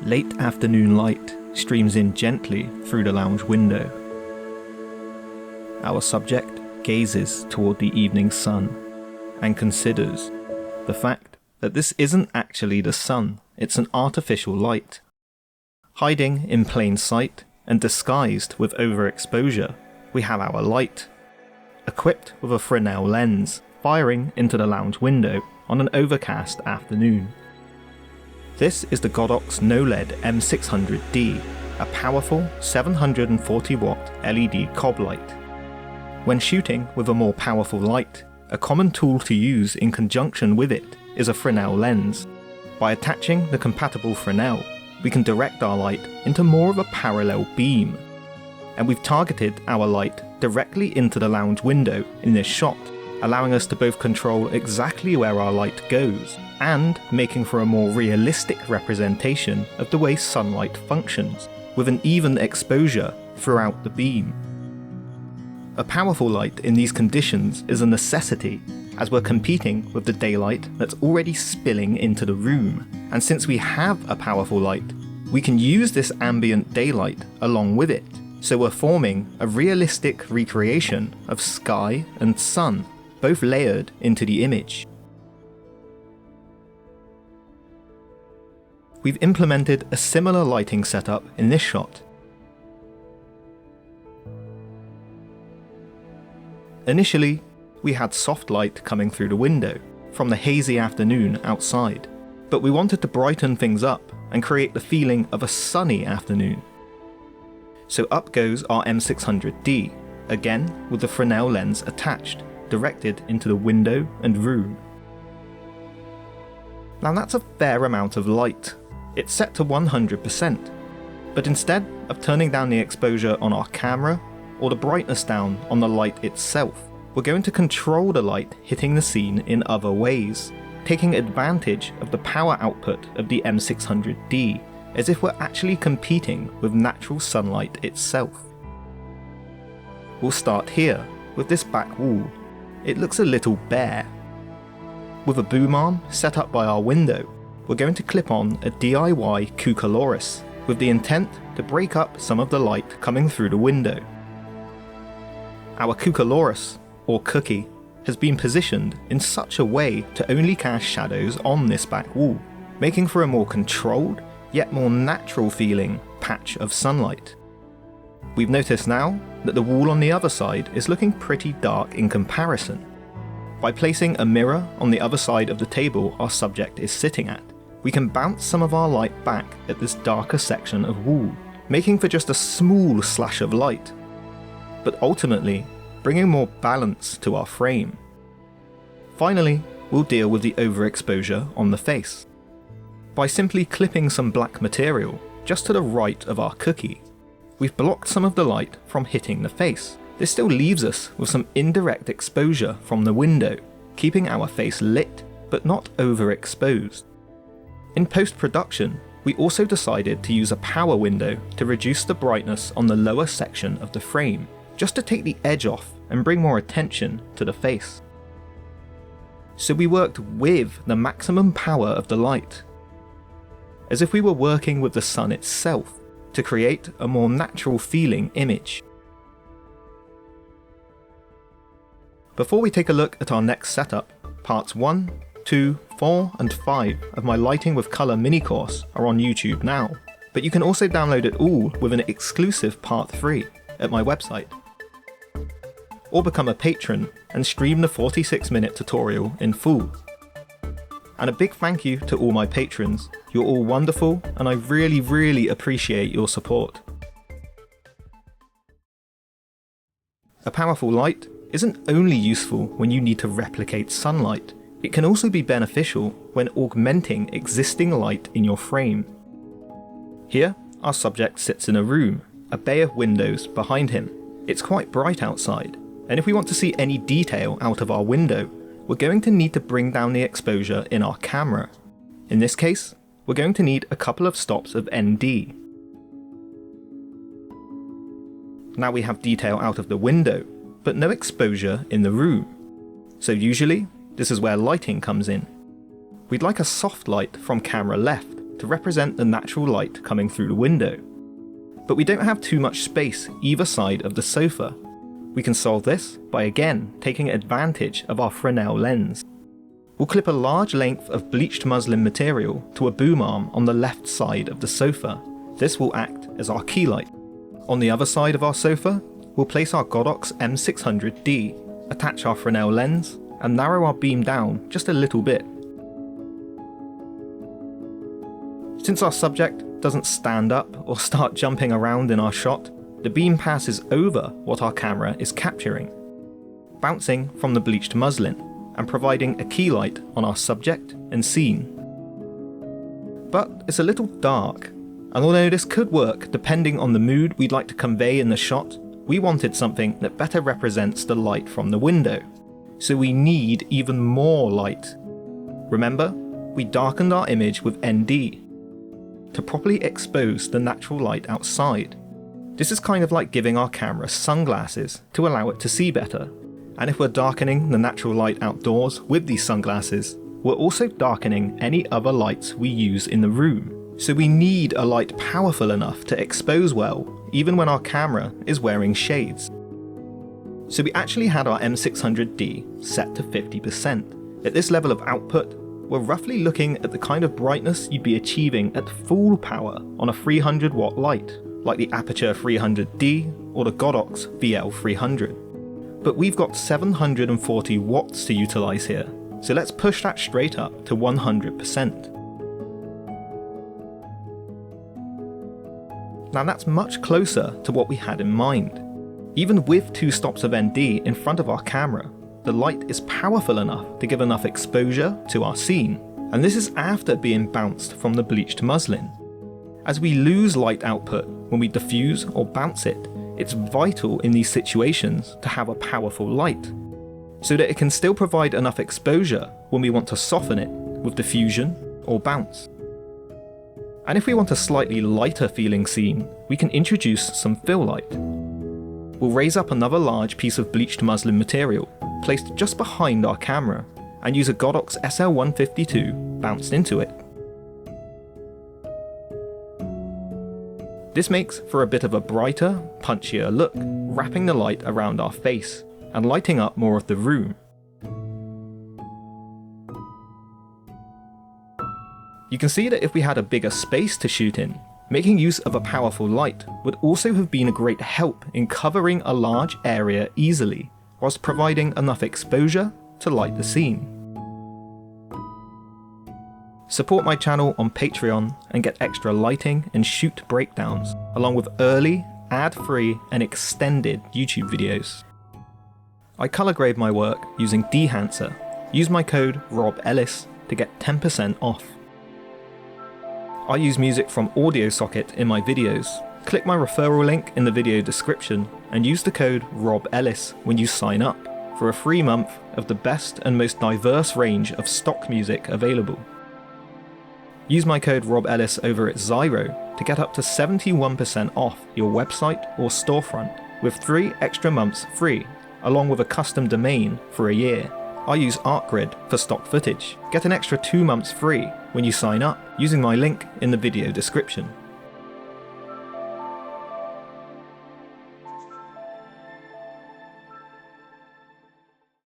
Late afternoon light streams in gently through the lounge window. Our subject gazes toward the evening sun and considers the fact that this isn't actually the sun, it's an artificial light. Hiding in plain sight and disguised with overexposure, we have our light, equipped with a Fresnel lens, firing into the lounge window on an overcast afternoon. This is the Godox KnowLED M600D, a powerful 740 watt LED cob light. When shooting with a more powerful light, a common tool to use in conjunction with it is a Fresnel lens. By attaching the compatible Fresnel, we can direct our light into more of a parallel beam. And we've targeted our light directly into the lounge window in this shot, allowing us to both control exactly where our light goes and making for a more realistic representation of the way sunlight functions, with an even exposure throughout the beam. A powerful light in these conditions is a necessity, as we're competing with the daylight that's already spilling into the room, and since we have a powerful light, we can use this ambient daylight along with it, so we're forming a realistic recreation of sky and sun, both layered into the image. We've implemented a similar lighting setup in this shot. Initially, we had soft light coming through the window from the hazy afternoon outside, but we wanted to brighten things up and create the feeling of a sunny afternoon. So up goes our M600D, again with the Fresnel lens attached, directed into the window and room. Now that's a fair amount of light. It's set to 100%, but instead of turning down the exposure on our camera or the brightness down on the light itself, we're going to control the light hitting the scene in other ways, taking advantage of the power output of the M600D, as if we're actually competing with natural sunlight itself. We'll start here with this back wall. It looks a little bare. With a boom arm set up by our window, we're going to clip on a DIY Cucaloris with the intent to break up some of the light coming through the window. Our Cucaloris, or cookie, has been positioned in such a way to only cast shadows on this back wall, making for a more controlled, yet more natural feeling patch of sunlight. We've noticed now that the wall on the other side is looking pretty dark in comparison. By placing a mirror on the other side of the table our subject is sitting at, we can bounce some of our light back at this darker section of wall, making for just a small slash of light, but ultimately bringing more balance to our frame. Finally, we'll deal with the overexposure on the face. By simply clipping some black material just to the right of our cookie, we've blocked some of the light from hitting the face. This still leaves us with some indirect exposure from the window, keeping our face lit but not overexposed. In post-production, we also decided to use a power window to reduce the brightness on the lower section of the frame, just to take the edge off and bring more attention to the face. So we worked with the maximum power of the light, as if we were working with the sun itself to create a more natural feeling image. Before we take a look at our next setup, parts 1, 2, 4 and 5 of my Lighting with Colour mini course are on YouTube now, but you can also download it all with an exclusive part 3 at my website. Or become a patron and stream the 46-minute tutorial in full. And a big thank you to all my patrons. You're all wonderful and I really appreciate your support. A powerful light isn't only useful when you need to replicate sunlight, it can also be beneficial when augmenting existing light in your frame. Here, our subject sits in a room, a bay of windows behind him. It's quite bright outside, and if we want to see any detail out of our window, we're going to need to bring down the exposure in our camera. In this case, we're going to need a couple of stops of ND. Now we have detail out of the window, but no exposure in the room. So usually, this is where lighting comes in. We'd like a soft light from camera left, to represent the natural light coming through the window. But we don't have too much space either side of the sofa. We can solve this by again taking advantage of our Fresnel lens. We'll clip a large length of bleached muslin material to a boom arm on the left side of the sofa. This will act as our key light. On the other side of our sofa, we'll place our Godox M600D, attach our Fresnel lens, and narrow our beam down just a little bit. Since our subject doesn't stand up or start jumping around in our shot, the beam passes over what our camera is capturing, bouncing from the bleached muslin and providing a key light on our subject and scene. But it's a little dark, and although this could work depending on the mood we'd like to convey in the shot, we wanted something that better represents the light from the window. So we need even more light. Remember, we darkened our image with ND to properly expose the natural light outside. This is kind of like giving our camera sunglasses to allow it to see better. And if we're darkening the natural light outdoors with these sunglasses, we're also darkening any other lights we use in the room. So we need a light powerful enough to expose well, even when our camera is wearing shades. So we actually had our M600D set to 50%. At this level of output, we're roughly looking at the kind of brightness you'd be achieving at full power on a 300 watt light, like the Aperture 300D or the Godox VL300. But we've got 740 watts to utilize here, so let's push that straight up to 100%. Now that's much closer to what we had in mind. Even with 2 stops of ND in front of our camera, the light is powerful enough to give enough exposure to our scene, and this is after being bounced from the bleached muslin. As we lose light output when we diffuse or bounce it, it's vital in these situations to have a powerful light, so that it can still provide enough exposure when we want to soften it with diffusion or bounce. And if we want a slightly lighter feeling scene, we can introduce some fill light. We'll raise up another large piece of bleached muslin material, placed just behind our camera, and use a Godox SL152 bounced into it. This makes for a bit of a brighter, punchier look, wrapping the light around our face and lighting up more of the room. You can see that if we had a bigger space to shoot in, making use of a powerful light would also have been a great help in covering a large area easily, whilst providing enough exposure to light the scene. Support my channel on Patreon and get extra lighting and shoot breakdowns, along with early, ad-free and extended YouTube videos. I colour grade my work using Dehancer. Use my code ROBELLIS to get 10% off. I use music from AudioSocket in my videos. Click my referral link in the video description and use the code ROBELLIS when you sign up for a free month of the best and most diverse range of stock music available. Use my code ROBELLIS over at Zyro to get up to 71% off your website or storefront, with 3 extra months free, along with a custom domain for a year. I use ArtGrid for stock footage. Get an extra 2 months free when you sign up using my link in the video description.